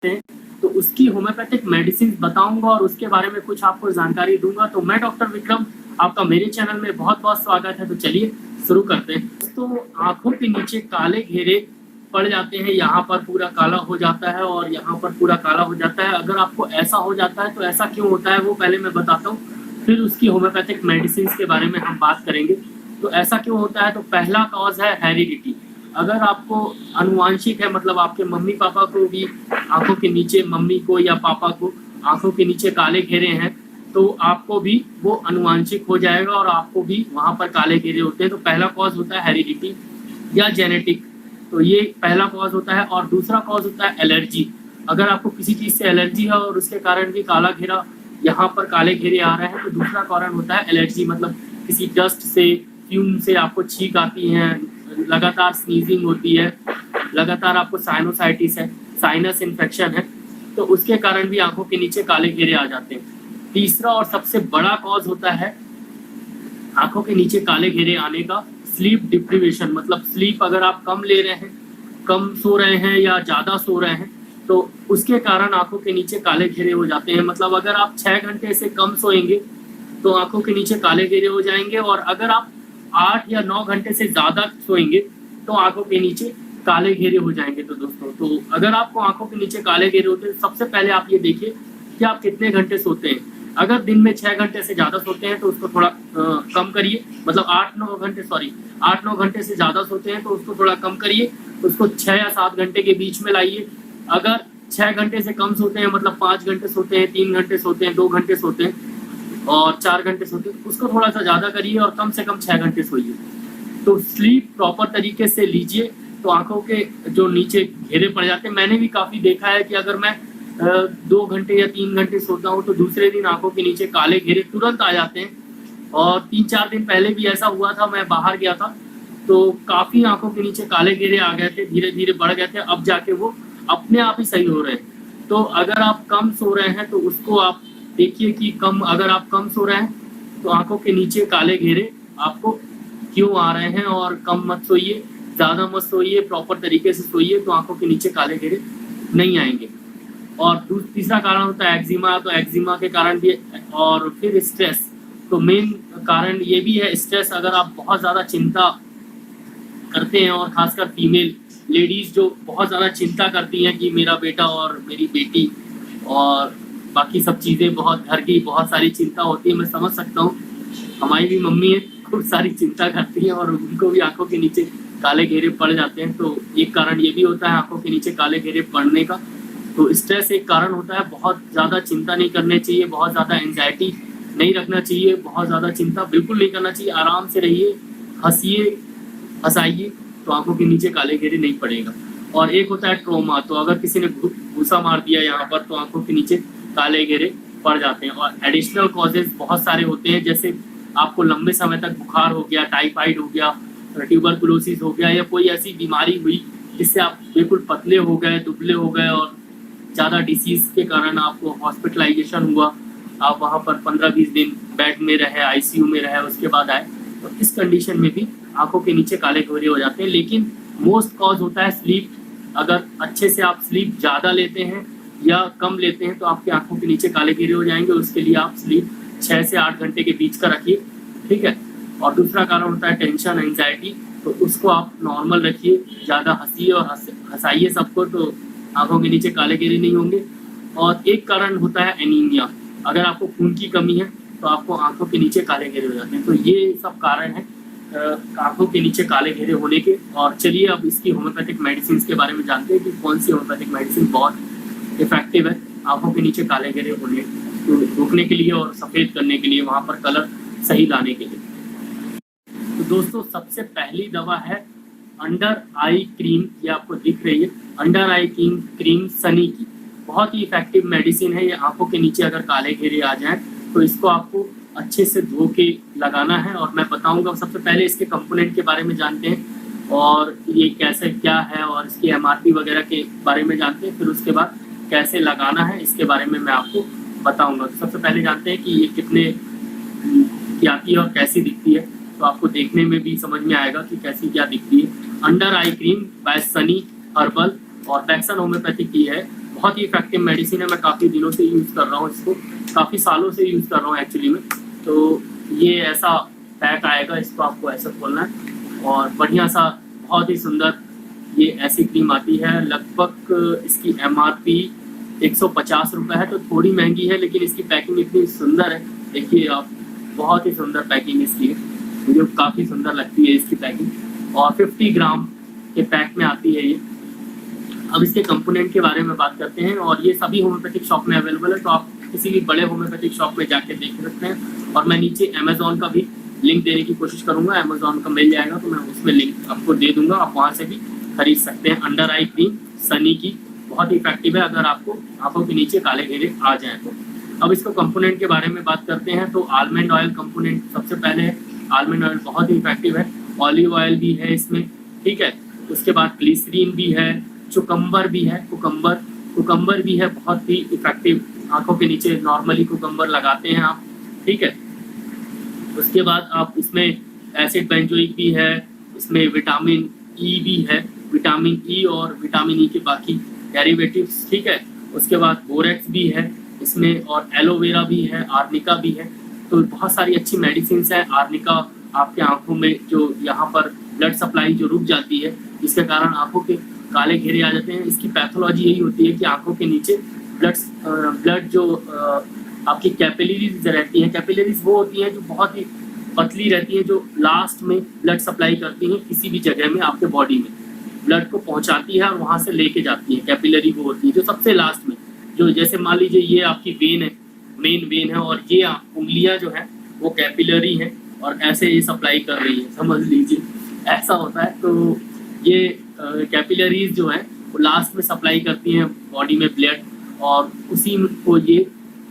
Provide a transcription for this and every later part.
सकते हैं, तो उसकी होम्योपैथिक मेडिसिन बताऊंगा और उसके बारे में कुछ आपको जानकारी दूंगा। तो मैं डॉक्टर विक्रम, आपका मेरे चैनल में बहुत बहुत स्वागत है। तो चलिए शुरू करते हैं। तो आंखों के नीचे काले घेरे पड़ जाते हैं, यहाँ पर पूरा काला हो जाता है और यहाँ पर पूरा काला हो जाता है। अगर आपको ऐसा हो जाता है तो ऐसा क्यों होता है वो पहले मैं बताता हूँ, फिर उसकी होम्योपैथिक मेडिसिन के बारे में हम बात करेंगे। तो ऐसा क्यों होता है, तो पहला कॉज है हेरिडिटी। अगर आपको अनुवांशिक है, मतलब आपके मम्मी पापा को भी आंखों के नीचे, मम्मी को या पापा को आंखों के नीचे काले घेरे हैं, तो आपको भी वो अनुवांशिक हो जाएगा और आपको भी वहां पर काले घेरे होते हैं। तो पहला कॉज होता है हेरिडिटी या जेनेटिक, तो ये पहला कॉज होता है। और दूसरा कॉज होता है एलर्जी। अगर आपको किसी चीज से एलर्जी है और उसके कारण भी काला घेरा, यहाँ पर काले घेरे आ रहे हैं, तो दूसरा कारण होता है एलर्जी। मतलब किसी डस्ट से, फ्यूम से आपको छींक आती है, लगातार स्नीजिंग होती है, लगातार आपको साइनोसाइटिस है, साइनस इन्फेक्शन है, तो उसके कारण भी आंखों के नीचे काले घेरे आ जाते हैं। तीसरा और सबसे बड़ा कॉज होता है आंखों के नीचे काले घेरे आने का स्लीप डिप्रीवेशन। मतलब स्लीप अगर आप कम ले रहे हैं, कम सो रहे हैं या ज्यादा सो रहे हैं, तो उसके कारण आंखों के नीचे काले घेरे हो जाते हैं। मतलब अगर आप 6 घंटे से कम सोएंगे तो आंखों के नीचे काले घेरे हो जाएंगे, और अगर आप 8 या 9 घंटे से ज्यादा सोएंगे तो आंखों के नीचे काले घेरे हो जाएंगे। तो दोस्तों, तो अगर आपको आंखों के नीचे काले घेरे होते हैं, सबसे पहले आप ये देखिए कि आप कितने घंटे सोते हैं। अगर दिन में 6 घंटे से ज्यादा सोते हैं तो उसको थोड़ा कम करिए। मतलब 8-9 घंटे से ज्यादा सोते हैं तो उसको थोड़ा कम करिए, उसको 6 या 7 घंटे के बीच में लाइए। अगर 6 घंटे से कम सोते हैं, मतलब 5 घंटे सोते हैं, 3 घंटे सोते हैं, 2 घंटे सोते हैं और 4 घंटे सोते हैं, उसको थोड़ा सा ज्यादा करिए और कम से कम 6 घंटे सोइए। तो स्लीप प्रॉपर तरीके से लीजिए तो आंखों के जो नीचे घेरे पड़ जाते हैं। मैंने भी काफी देखा है कि अगर मैं 2 घंटे या 3 घंटे सोता हूँ तो दूसरे दिन आंखों के नीचे काले घेरे तुरंत आ जाते हैं। और 3-4 दिन पहले भी ऐसा हुआ था, मैं बाहर गया था तो काफी आंखों के नीचे काले घेरे आ गए थे, धीरे धीरे बढ़ गए थे, अब जाके वो अपने आप ही सही हो रहे हैं। तो अगर आप कम सो रहे हैं तो उसको आप देखिए कि अगर आप कम सो रहे हैं तो आंखों के नीचे काले घेरे आपको क्यों आ रहे हैं। और कम मत सोइए, ज्यादा मत सोइए, प्रॉपर तरीके से सोइए तो आंखों के नीचे काले घेरे नहीं आएंगे। और तीसरा कारण होता है एक्जिमा। तो एक्जिमा के कारण भी, और फिर स्ट्रेस। तो मेन कारण ये भी है स्ट्रेस। अगर आप बहुत ज्यादा चिंता करते हैं, और खासकर फीमेल लेडीज जो बहुत ज्यादा चिंता करती हैं कि मेरा बेटा और मेरी बेटी और बाकी सब चीजें, बहुत घर की बहुत सारी चिंता होती है, मैं समझ सकता हूँ। हमारी भी मम्मी है, खूब सारी चिंता करती है और उनको भी आंखों के नीचे काले घेरे पड़ जाते हैं। तो एक कारण ये भी होता है आंखों के नीचे काले घेरे पड़ने का। तो स्ट्रेस एक कारण होता है। बहुत ज़्यादा चिंता नहीं करनी चाहिए, बहुत ज़्यादा एंजाइटी नहीं रखना चाहिए, बहुत ज़्यादा चिंता बिल्कुल नहीं करना चाहिए। आराम से रहिए, हंसिए, हंसाइए, तो आंखों के नीचे काले घेरे नहीं पड़ेगा। और एक होता है ट्रोमा। तो अगर किसी ने घूसा मार दिया यहाँ पर तो आंखों के नीचे काले घेरे पड़ जाते हैं। और एडिशनल कॉजेज बहुत सारे होते हैं, जैसे आपको लंबे समय तक बुखार हो गया, टाइफाइड हो गया, ट्यूबरकुलोसिस हो गया, या कोई ऐसी बीमारी हुई जिससे आप बिल्कुल पतले हो गए, दुबले हो गए और ज़्यादा डिसीज के कारण आपको हॉस्पिटलाइजेशन हुआ, आप वहाँ पर 15-20 दिन बेड में रहे, आईसीयू में रहे, उसके बाद आए, तो इस कंडीशन में भी आंखों के नीचे काले घेरे हो जाते हैं। लेकिन मोस्ट कॉज होता है स्लीप। अगर अच्छे से आप स्लीप ज़्यादा लेते हैं या कम लेते हैं तो आपकी आंखों के नीचे काले घेरे हो जाएंगे। उसके लिए आप स्लीप 6 से 8 घंटे के बीच का रखिए, ठीक है। और दूसरा कारण होता है टेंशन, एंजाइटी, तो उसको आप नॉर्मल रखिए, ज़्यादा हंसिए और हंसाइए सबको, तो आंखों के नीचे काले घेरे नहीं होंगे। और एक कारण होता है एनीमिया। अगर आपको खून की कमी है तो आपको आंखों के नीचे काले घेरे हो जाते हैं। तो ये सब कारण है आंखों के नीचे काले घेरे होने के। और चलिए अब इसकी होम्योपैथिक मेडिसिन के बारे में जानते हैं कि कौन सी होम्योपैथिक मेडिसिन बहुत इफेक्टिव है आंखों के नीचे काले घेरे होने को रोकने के लिए और सफ़ेद करने के लिए, वहाँ पर कलर सही लाने के लिए। तो दोस्तों, सबसे पहली दवा है अंडर आई क्रीम। ये आपको दिख रही है, अंडर आई क्रीम सनी की। बहुत ही इफेक्टिव मेडिसिन है ये। आंखों के नीचे अगर काले घेरे आ जाएं तो इसको आपको अच्छे से धो के लगाना है, और मैं बताऊंगा। सबसे पहले इसके कंपोनेंट के बारे में जानते हैं और ये कैसे क्या है, और इसकी एमआरपी वगैरह के बारे में जानते हैं। फिर उसके बाद कैसे लगाना है इसके बारे में मैं आपको बताऊंगा। तो सबसे पहले जानते हैं कि ये कितने की आती है और कैसी दिखती है, तो आपको देखने में भी समझ में आएगा कि कैसी क्या दिखती है। Under eye cream by Sunny Herbal और बैक्सन होम्योपैथिक की है। बहुत ही इफेक्टिव मेडिसिन है। मैं काफ़ी दिनों से यूज़ कर रहा हूँ इसको, काफ़ी सालों से यूज़ कर रहा हूँ एक्चुअली में। तो ये ऐसा पैक आएगा, इसको आपको ऐसा खोलना है और बढ़िया सा बहुत ही सुंदर ये ऐसी क्रीम आती है। लगभग इसकी MRP 150 रुपये है, तो थोड़ी महंगी है, लेकिन इसकी पैकिंग इतनी सुंदर है। देखिए आप, बहुत ही सुंदर पैकिंग इसकी है, मुझे काफ़ी सुंदर लगती है इसकी पैकिंग। और 50 ग्राम के पैक में आती है ये। अब इसके कंपोनेंट के बारे में बात करते हैं, और ये सभी होम्योपैथिक शॉप में अवेलेबल है, तो आप किसी भी बड़े होम्योपैथिक शॉप में जाके देख सकते हैं। और मैं नीचे अमेजोन का भी लिंक देने की कोशिश करूंगा, अमेजोन का मिल जाएगा तो मैं उसमें लिंक आपको दे दूंगा, आप वहाँ से भी खरीद सकते हैं। अंडर आई क्रीम सनी की बहुत ही इफेक्टिव है अगर आपको आंखों के नीचे काले घेरे आ जाए तो। अब इसको कंपोनेंट के बारे में बात करते हैं, तो आलमंड ऑयल कंपोनेंट सबसे पहले है। आलमंड ऑयल बहुत ही इफेक्टिव है, ऑलिव ऑयल भी है इसमें, ठीक है। उसके बाद ग्लिसरीन भी है, चुकम्बर भी है, कुकम्बर भी है, बहुत ही इफेक्टिव। आंखों के नीचे नॉर्मली कुकम्बर लगाते हैं आप, ठीक है। उसके बाद आप इसमें एसिड बेंजोइक भी है, इसमें विटामिन ई भी है, विटामिन ई और विटामिन ई के बाकी डेरिवेटिव्स, ठीक है। उसके बाद बोरेक्स भी है इसमें, और एलोवेरा भी है, आर्निका भी है। तो बहुत सारी अच्छी मेडिसिन है। आर्निका आपके आंखों में जो यहाँ पर ब्लड सप्लाई जो रुक जाती है, जिसके कारण आंखों के काले घेरे आ जाते हैं, इसकी पैथोलॉजी यही होती है कि आंखों के नीचे ब्लड जो आपकी कैपिलरीज रहती हैं, कैपिलरीज वो होती हैं जो बहुत ही पतली रहती हैं, जो लास्ट में ब्लड सप्लाई करती हैं किसी भी जगह में आपके बॉडी में, ब्लड को पहुंचाती है और वहां से लेके जाती है। कैपिलरी वो होती है जो सबसे लास्ट में, जो जैसे मान लीजिए ये आपकी वेन है, मेन वेन है, और ये उंगलियां जो है वो कैपिलरी है और ऐसे ये सप्लाई कर रही है, समझ लीजिए ऐसा होता है। तो ये कैपिलरीज जो है वो लास्ट में सप्लाई करती हैं बॉडी में ब्लड, और उसी को ये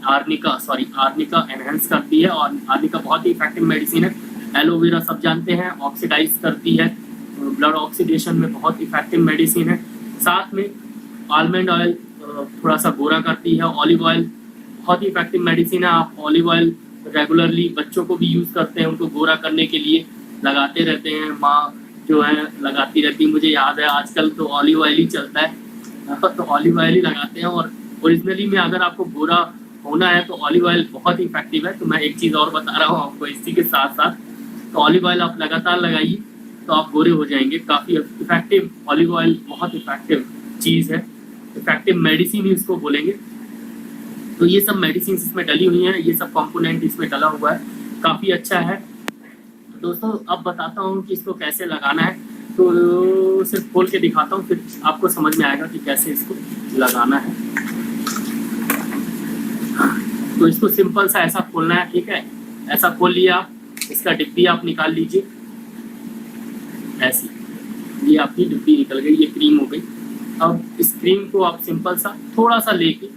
आर्निका एनहेंस करती है। और आर्निका बहुत ही इफेक्टिव मेडिसिन है। एलोवेरा सब जानते हैं, ऑक्सीडाइज करती है, ब्लड ऑक्सीडेशन में बहुत इफेक्टिव मेडिसिन है। साथ में आलमंड ऑयल थोड़ा सा गोरा करती है। ऑलिव ऑयल बहुत ही इफेक्टिव मेडिसिन है। आप ऑलिव ऑयल रेगुलरली बच्चों को भी यूज़ करते हैं, उनको गोरा करने के लिए लगाते रहते हैं, माँ जो है लगाती रहती है। मुझे याद है आजकल तो ऑलिव ऑयल ही चलता है, तो ऑलिव ऑयल ही लगाते हैं। और ओरिजिनली में अगर आपको गोरा होना है तो ऑलिव ऑयल बहुत ही इफेक्टिव है। तो मैं एक चीज़ और बता रहा हूँ आपको इसी के साथ साथ, तो ऑलिव ऑयल आप लगातार लगाइए तो आप गोरे हो जाएंगे। काफ़ी इफेक्टिव ऑलिव ऑयल बहुत इफेक्टिव चीज़ है, इफेक्टिव मेडिसिन ही इसको बोलेंगे। तो ये सब मेडिसिन इसमें डली हुई हैं, ये सब कंपोनेंट इसमें डला हुआ है, काफ़ी अच्छा है। तो दोस्तों अब बताता हूँ कि इसको कैसे लगाना है, तो सिर्फ खोल के दिखाता हूँ, फिर आपको समझ में आएगा कि कैसे इसको लगाना है। तो इसको सिंपल सा ऐसा खोलना है, ठीक है। ऐसा खोल लिया आप, इसका डिब्बी आप निकाल लीजिए, ऐसी ये आपकी डिब्बी निकल गई, ये क्रीम हो गई। अब इस क्रीम को आप सिंपल सा थोड़ा सा लेके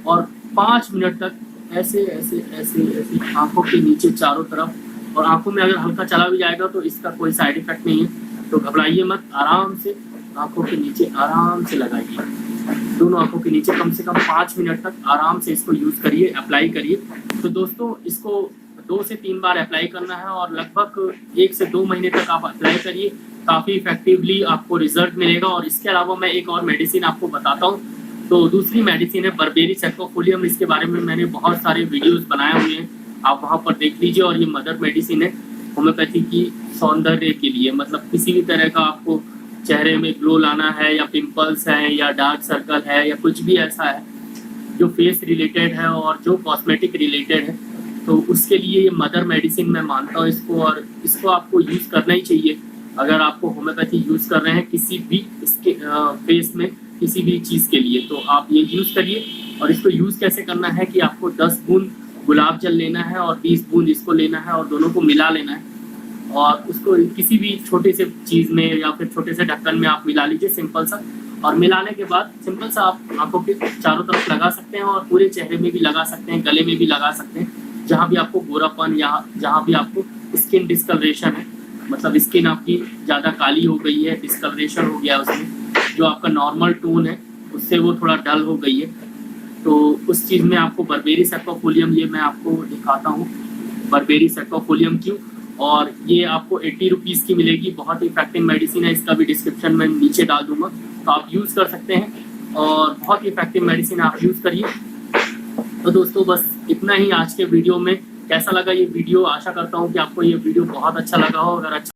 और 5 मिनट तक ऐसे ऐसे ऐसे ऐसे आंखों के नीचे चारों तरफ, और आंखों में अगर हल्का चला भी जाएगा तो इसका कोई साइड इफेक्ट नहीं है, तो घबराइए मत, आराम से आंखों के नीचे आराम से लगाइए। दोनों आंखों के नीचे कम से कम 5 मिनट तक आराम से इसको यूज़ करिए, अप्लाई करिए। तो दोस्तों इसको 2 से 3 बार अप्लाई करना है, और लगभग 1 से 2 महीने तक आप अप्लाई करिए, काफ़ी इफेक्टिवली आपको रिजल्ट मिलेगा। और इसके अलावा मैं एक और मेडिसिन आपको बताता हूँ। तो दूसरी मेडिसिन है बर्बेरी सेक्वाफोलियम, इसके बारे में मैंने बहुत सारे वीडियोस बनाए हुए हैं, आप वहाँ पर देख लीजिए। और ये मदर मेडिसिन है होम्योपैथी की सौंदर्य के लिए, मतलब किसी भी तरह का आपको चेहरे में ग्लो लाना है, या पिंपल्स है, या डार्क सर्कल है, या कुछ भी ऐसा है जो फेस रिलेटेड है और जो कॉस्मेटिक रिलेटेड है, तो उसके लिए ये मदर मेडिसिन मैं मानता हूँ इसको। और इसको आपको यूज़ करना ही चाहिए अगर आपको होम्योपैथी यूज़ कर रहे हैं किसी भी इसके फेस में किसी भी चीज़ के लिए, तो आप ये यूज़ करिए। और इसको यूज़ कैसे करना है कि आपको 10 बूंद गुलाब जल लेना है और 20 बूंद इसको लेना है, और दोनों को मिला लेना है, और उसको किसी भी छोटे से चीज़ में या फिर छोटे से ढक्कन में आप मिला लीजिए सिंपल सा। और मिलाने के बाद सिंपल सा आप आंखों के चारों तरफ लगा सकते हैं, और पूरे चेहरे में भी लगा सकते हैं, गले में भी लगा सकते हैं, जहाँ भी आपको गोरापन या जहाँ भी आपको स्किन डिस्कलरेशन है, मतलब स्किन आपकी ज़्यादा काली हो गई है, डिस्कलरेशन हो गया उसमें, जो आपका नॉर्मल टोन है उससे वो थोड़ा डल हो गई है, तो उस चीज़ में आपको बर्बेरी सेक्वाफोलियम, ये मैं आपको दिखाता हूँ बर्बेरी सेक्वाफोलियम क्यों। और ये आपको 80 रुपीज़ की मिलेगी, बहुत ही इफेक्टिव मेडिसिन है, इसका भी डिस्क्रिप्शन में नीचे डाल दूंगा, तो आप यूज़ कर सकते हैं। और बहुत ही इफेक्टिव मेडिसिन आप यूज़ करिए। तो दोस्तों बस इतना ही आज के वीडियो में। कैसा लगा ये वीडियो, आशा करता हूँ कि आपको ये वीडियो बहुत अच्छा लगा हो। अगर अच्छा